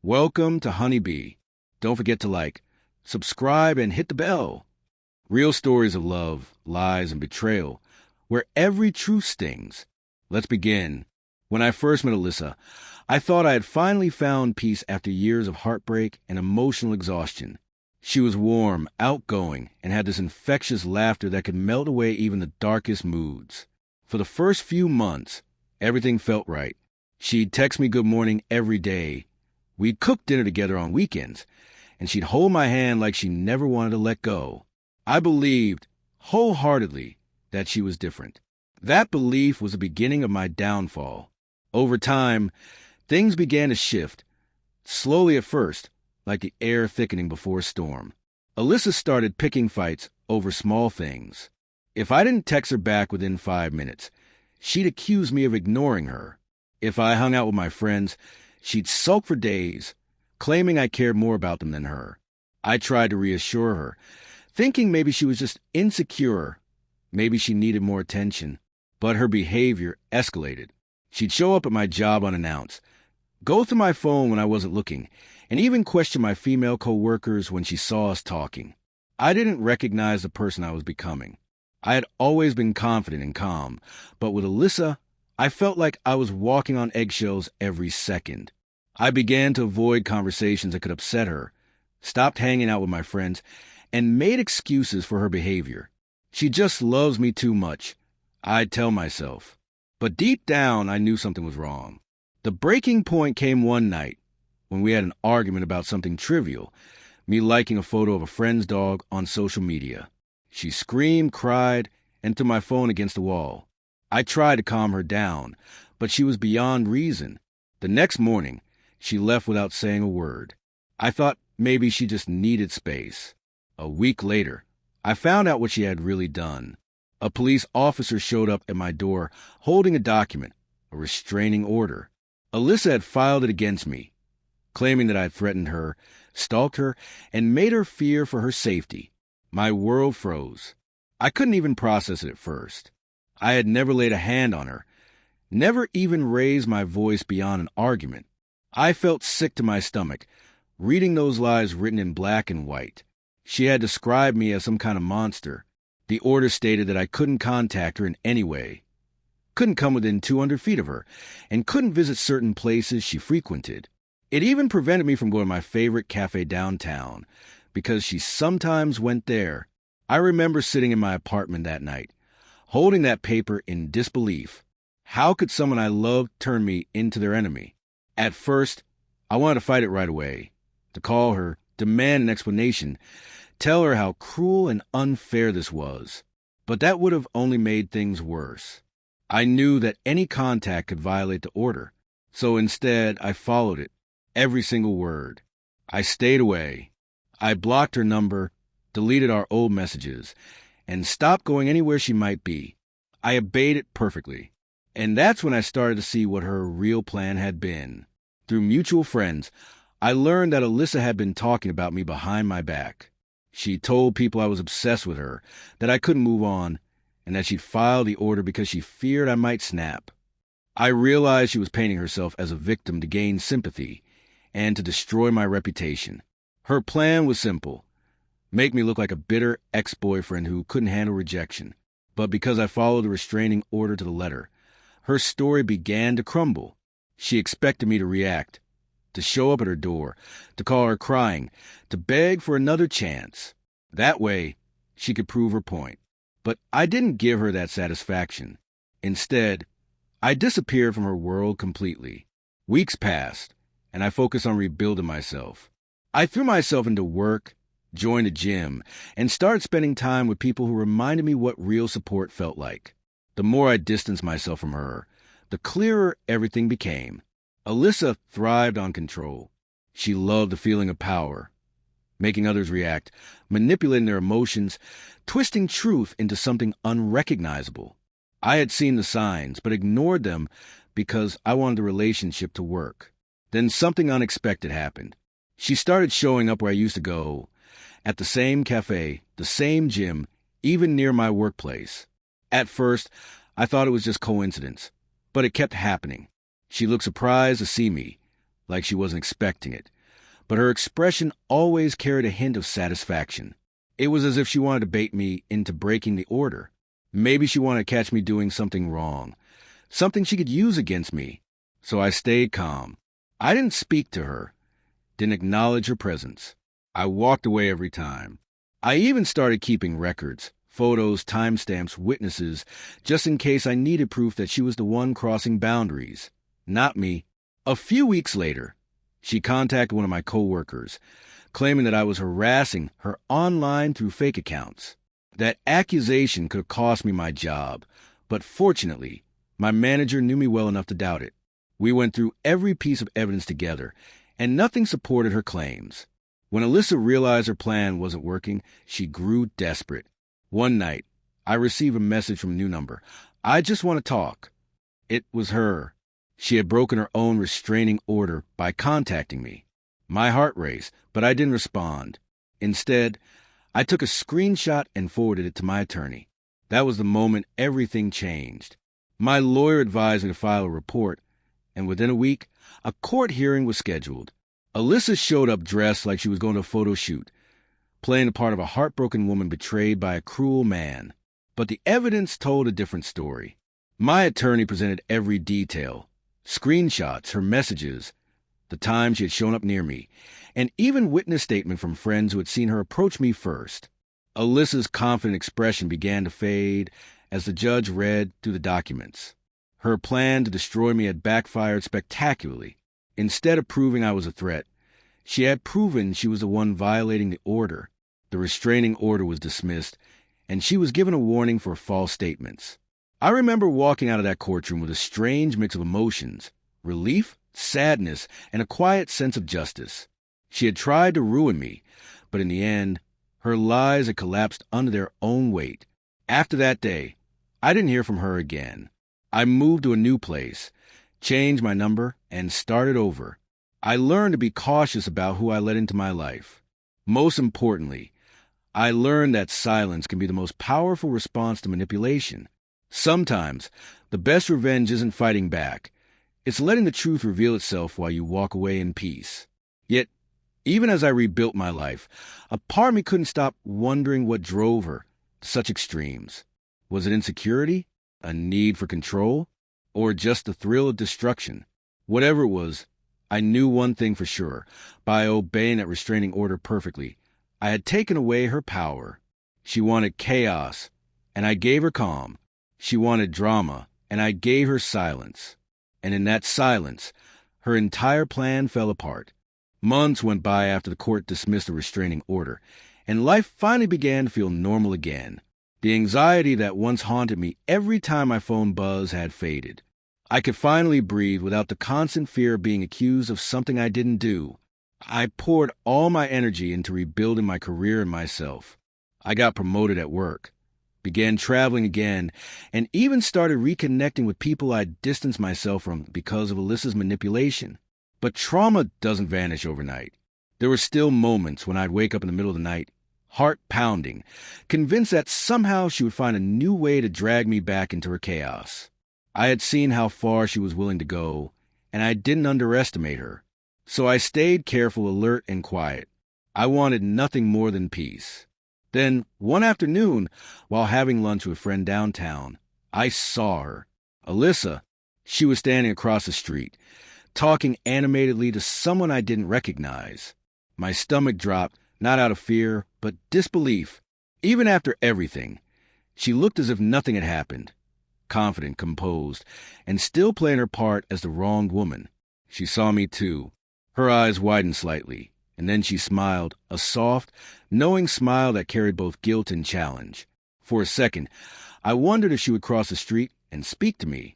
Welcome to Honeybee. Don't forget to like, subscribe, and hit the bell. Real stories of love, lies, and betrayal, where every truth stings. Let's begin. When I first met Alyssa, I thought I had finally found peace after years of heartbreak and emotional exhaustion. She was warm, outgoing, and had this infectious laughter that could melt away even the darkest moods. For the first few months, everything felt right. She'd text me good morning every day. We'd cook dinner together on weekends, and she'd hold my hand like she never wanted to let go. I believed wholeheartedly that she was different. That belief was the beginning of my downfall. Over time, things began to shift, slowly at first, like the air thickening before a storm. Alyssa started picking fights over small things. If I didn't text her back within 5 minutes, she'd accuse me of ignoring her. If I hung out with my friends, she'd sulk for days, claiming I cared more about them than her. I tried to reassure her, thinking maybe she was just insecure, maybe she needed more attention. But her behavior escalated. She'd show up at my job unannounced, go through my phone when I wasn't looking, and even question my female co-workers when she saw us talking. I didn't recognize the person I was becoming. I had always been confident and calm, but with Alyssa, I felt like I was walking on eggshells every second. I began to avoid conversations that could upset her, stopped hanging out with my friends, and made excuses for her behavior. She just loves me too much, I'd tell myself. But deep down, I knew something was wrong. The breaking point came one night when we had an argument about something trivial, me liking a photo of a friend's dog on social media. She screamed, cried, and threw my phone against the wall. I tried to calm her down, but she was beyond reason. The next morning, she left without saying a word. I thought maybe she just needed space. A week later, I found out what she had really done. A police officer showed up at my door holding a document, a restraining order. Alyssa had filed it against me, claiming that I had threatened her, stalked her, and made her fear for her safety. My world froze. I couldn't even process it at first. I had never laid a hand on her, never even raised my voice beyond an argument. I felt sick to my stomach, reading those lies written in black and white. She had described me as some kind of monster. The order stated that I couldn't contact her in any way, couldn't come within 200 feet of her, and couldn't visit certain places she frequented. It even prevented me from going to my favorite cafe downtown, because she sometimes went there. I remember sitting in my apartment that night, holding that paper in disbelief. How could someone I loved turn me into their enemy? At first, I wanted to fight it right away, to call her, demand an explanation, tell her how cruel and unfair this was. But that would have only made things worse. I knew that any contact could violate the order, so instead I followed it, every single word. I stayed away. I blocked her number, deleted our old messages, and stopped going anywhere she might be. I obeyed it perfectly. And that's when I started to see what her real plan had been. Through mutual friends, I learned that Alyssa had been talking about me behind my back. She told people I was obsessed with her, that I couldn't move on, and that she'd filed the order because she feared I might snap. I realized she was painting herself as a victim to gain sympathy and to destroy my reputation. Her plan was simple: make me look like a bitter ex-boyfriend who couldn't handle rejection. But because I followed the restraining order to the letter, her story began to crumble. She expected me to react, to show up at her door, to call her crying, to beg for another chance. That way, she could prove her point. But I didn't give her that satisfaction. Instead, I disappeared from her world completely. Weeks passed, and I focused on rebuilding myself. I threw myself into work, joined a gym, and started spending time with people who reminded me what real support felt like. The more I distanced myself from her, the clearer everything became. Alyssa thrived on control. She loved the feeling of power, making others react, manipulating their emotions, twisting truth into something unrecognizable. I had seen the signs, but ignored them because I wanted the relationship to work. Then something unexpected happened. She started showing up where I used to go, at the same cafe, the same gym, even near my workplace. At first, I thought it was just coincidence, but it kept happening. She looked surprised to see me, like she wasn't expecting it. but her expression always carried a hint of satisfaction. It was as if she wanted to bait me into breaking the order. Maybe she wanted to catch me doing something wrong, something she could use against me. So I stayed calm. I didn't speak to her, didn't acknowledge her presence. I walked away every time. I even started keeping records, photos, timestamps, witnesses, just in case I needed proof that she was the one crossing boundaries, not me. A few weeks later, she contacted one of my coworkers, claiming that I was harassing her online through fake accounts. That accusation could have cost me my job, but fortunately, my manager knew me well enough to doubt it. We went through every piece of evidence together, and nothing supported her claims. When Alyssa realized her plan wasn't working, she grew desperate. One night, I received a message from a new number. "I just want to talk." It was her. She had broken her own restraining order by contacting me. My heart raced, but I didn't respond. Instead, I took a screenshot and forwarded it to my attorney. That was the moment everything changed. My lawyer advised me to file a report, and within a week, a court hearing was scheduled. Alyssa showed up dressed like she was going to a photo shoot, playing the part of a heartbroken woman betrayed by a cruel man. But the evidence told a different story. My attorney presented every detail, screenshots, her messages, the time she had shown up near me, and even witness statement from friends who had seen her approach me first. Alyssa's confident expression began to fade as the judge read through the documents. Her plan to destroy me had backfired spectacularly. Instead of proving I was a threat, she had proven she was the one violating the order. The restraining order was dismissed, and she was given a warning for false statements. I remember walking out of that courtroom with a strange mix of emotions: relief, sadness, and a quiet sense of justice. She had tried to ruin me, but in the end, her lies had collapsed under their own weight. After that day, I didn't hear from her again. I moved to a new place, changed my number, and started over. I learned to be cautious about who I let into my life. Most importantly, I learned that silence can be the most powerful response to manipulation. Sometimes, the best revenge isn't fighting back. It's letting the truth reveal itself while you walk away in peace. Yet, even as I rebuilt my life, a part of me couldn't stop wondering what drove her to such extremes. Was it insecurity, a need for control, or just the thrill of destruction? Whatever it was, I knew one thing for sure. By obeying that restraining order perfectly, I had taken away her power. She wanted chaos, and I gave her calm. She wanted drama, and I gave her silence. And in that silence, her entire plan fell apart. Months went by after the court dismissed the restraining order, and life finally began to feel normal again. The anxiety that once haunted me every time my phone buzzed had faded. I could finally breathe without the constant fear of being accused of something I didn't do. I poured all my energy into rebuilding my career and myself. I got promoted at work, began traveling again, and even started reconnecting with people I'd distanced myself from because of Alyssa's manipulation. But trauma doesn't vanish overnight. There were still moments when I'd wake up in the middle of the night, heart pounding, convinced that somehow she would find a new way to drag me back into her chaos. I had seen how far she was willing to go, and I didn't underestimate her. So I stayed careful, alert, and quiet. I wanted nothing more than peace. Then, one afternoon, while having lunch with a friend downtown, I saw her. Alyssa. She was standing across the street, talking animatedly to someone I didn't recognize. My stomach dropped, not out of fear, but disbelief. Even after everything, she looked as if nothing had happened, confident, composed, and still playing her part as the wronged woman. She saw me too. Her eyes widened slightly, and then she smiled, a soft, knowing smile that carried both guilt and challenge. For a second, I wondered if she would cross the street and speak to me.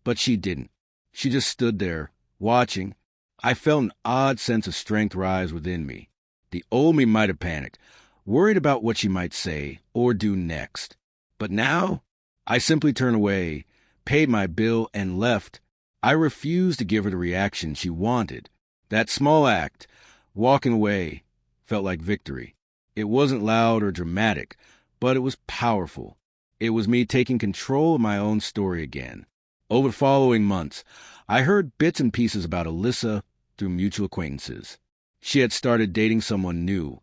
But she didn't. She just stood there, watching. I felt an odd sense of strength rise within me. The old me might have panicked, worried about what she might say or do next. But now, I simply turned away, paid my bill, and left. I refused to give her the reaction she wanted. That small act, walking away, felt like victory. It wasn't loud or dramatic, but it was powerful. It was me taking control of my own story again. Over the following months, I heard bits and pieces about Alyssa through mutual acquaintances. She had started dating someone new.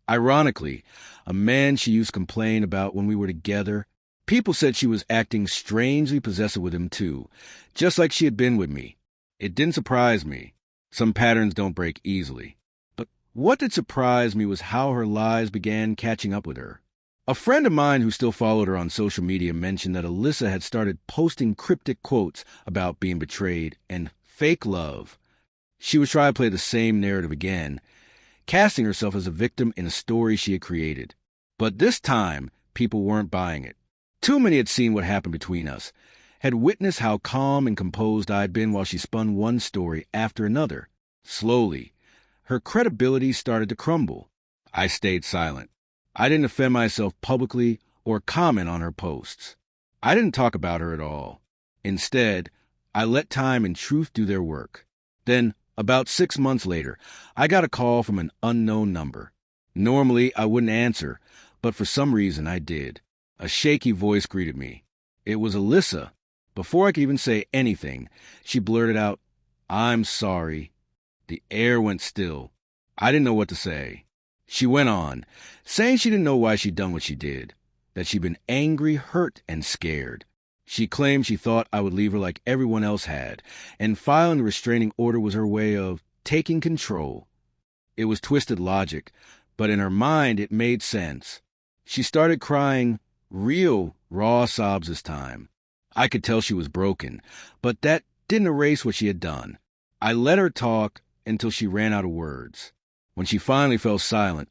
Ironically, a man she used to complain about when we were together. People said she was acting strangely possessive with him too, just like she had been with me. It didn't surprise me. Some patterns don't break easily. But what did surprise me was how her lies began catching up with her. A friend of mine who still followed her on social media mentioned that Alyssa had started posting cryptic quotes about being betrayed and fake love. She was trying to play the same narrative again, casting herself as a victim in a story she had created. But this time, people weren't buying it. Too many had seen what happened between us, had witnessed how calm and composed I had been while she spun one story after another. Slowly, her credibility started to crumble. I stayed silent. I didn't offend myself publicly or comment on her posts. I didn't talk about her at all. Instead, I let time and truth do their work. Then, about 6 months later, I got a call from an unknown number. Normally, I wouldn't answer, but for some reason I did. A shaky voice greeted me. It was Alyssa. Before I could even say anything, she blurted out, "I'm sorry." The air went still. I didn't know what to say. She went on, saying she didn't know why she'd done what she did, that she'd been angry, hurt, and scared. She claimed she thought I would leave her like everyone else had, and filing a restraining order was her way of taking control. It was twisted logic, but in her mind it made sense. She started crying, real, raw sobs this time. I could tell she was broken, but that didn't erase what she had done. I let her talk until she ran out of words. When she finally fell silent,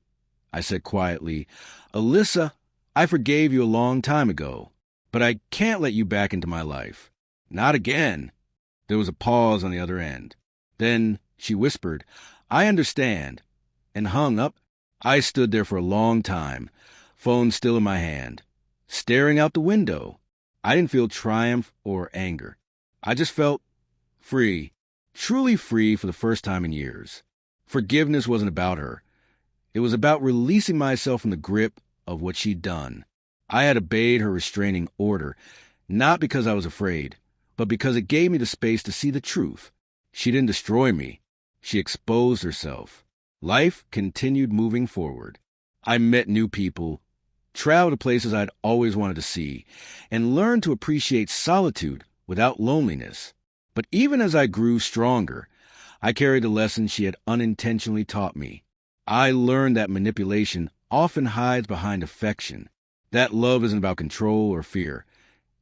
I said quietly, "Alyssa, I forgave you a long time ago, but I can't let you back into my life. Not again." There was a pause on the other end. Then she whispered, "I understand," and hung up. I stood there for a long time, phone still in my hand, staring out the window. I didn't feel triumph or anger. I just felt free, truly free for the first time in years. Forgiveness wasn't about her. It was about releasing myself from the grip of what she'd done. I had obeyed her restraining order, not because I was afraid, but because it gave me the space to see the truth. She didn't destroy me. She exposed herself. Life continued moving forward. I met new people, traveled to places I'd always wanted to see, and learned to appreciate solitude without loneliness. But even as I grew stronger, I carried the lessons she had unintentionally taught me. I learned that manipulation often hides behind affection, that love isn't about control or fear.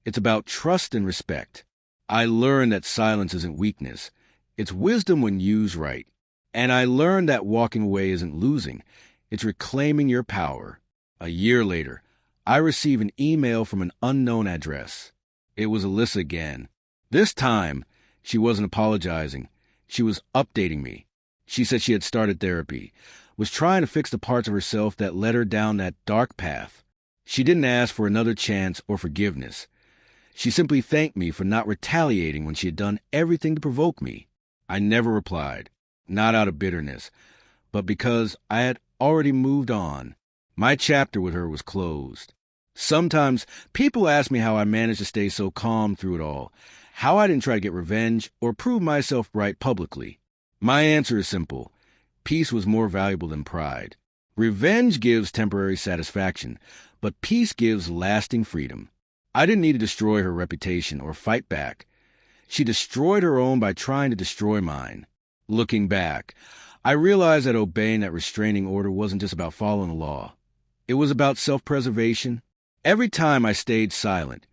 It's about trust and respect. I learned that silence isn't weakness. It's wisdom when used right. And I learned that walking away isn't losing. It's reclaiming your power. A year later, I received an email from an unknown address. It was Alyssa again. This time, she wasn't apologizing. She was updating me. She said she had started therapy, was trying to fix the parts of herself that led her down that dark path. She didn't ask for another chance or forgiveness. She simply thanked me for not retaliating when she had done everything to provoke me. I never replied, not out of bitterness, but because I had already moved on. My chapter with her was closed. Sometimes people ask me how I managed to stay so calm through it all, how I didn't try to get revenge or prove myself right publicly. My answer is simple. Peace was more valuable than pride. Revenge gives temporary satisfaction, but peace gives lasting freedom. I didn't need to destroy her reputation or fight back. She destroyed her own by trying to destroy mine. Looking back, I realized that obeying that restraining order wasn't just about following the law. It was about self-preservation. Every time I stayed silent,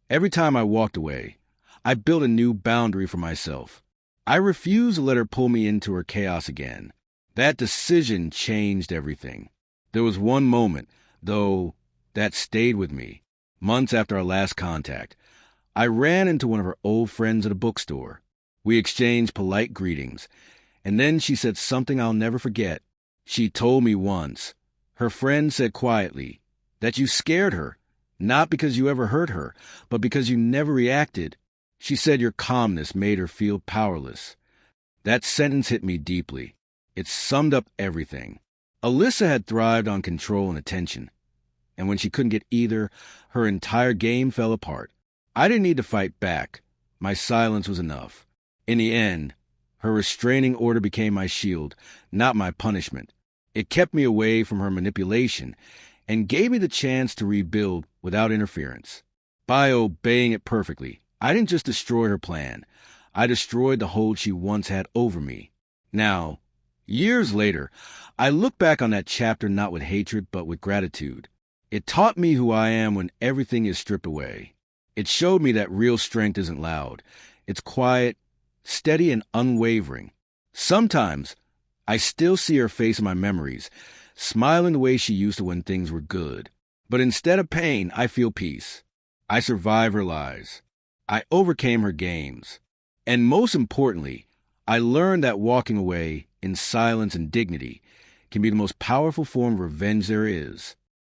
every time I walked away, I built a new boundary for myself. I refused to let her pull me into her chaos again. That decision changed everything. There was one moment, though, that stayed with me. Months after our last contact, I ran into one of her old friends at a bookstore. We exchanged polite greetings, and then she said something I'll never forget. She told me once, her friend said quietly, that you scared her, not because you ever hurt her, but because you never reacted. She said your calmness made her feel powerless. That sentence hit me deeply. It summed up everything. Alyssa had thrived on control and attention, and when she couldn't get either, her entire game fell apart. I didn't need to fight back. My silence was enough. In the end, Her restraining order became my shield, not my punishment. It kept me away from her manipulation and gave me the chance to rebuild without interference. By obeying it perfectly, I didn't just destroy her plan. I destroyed the hold she once had over me. Now, years later, I look back on that chapter not with hatred, but with gratitude. It taught me who I am when everything is stripped away. It showed me that real strength isn't loud. It's quiet, steady, and unwavering. Sometimes, I still see her face in my memories, smiling the way she used to when things were good. But instead of pain, I feel peace. I survived her lies. I overcame her games. And most importantly, I learned that walking away in silence and dignity can be the most powerful form of revenge there is.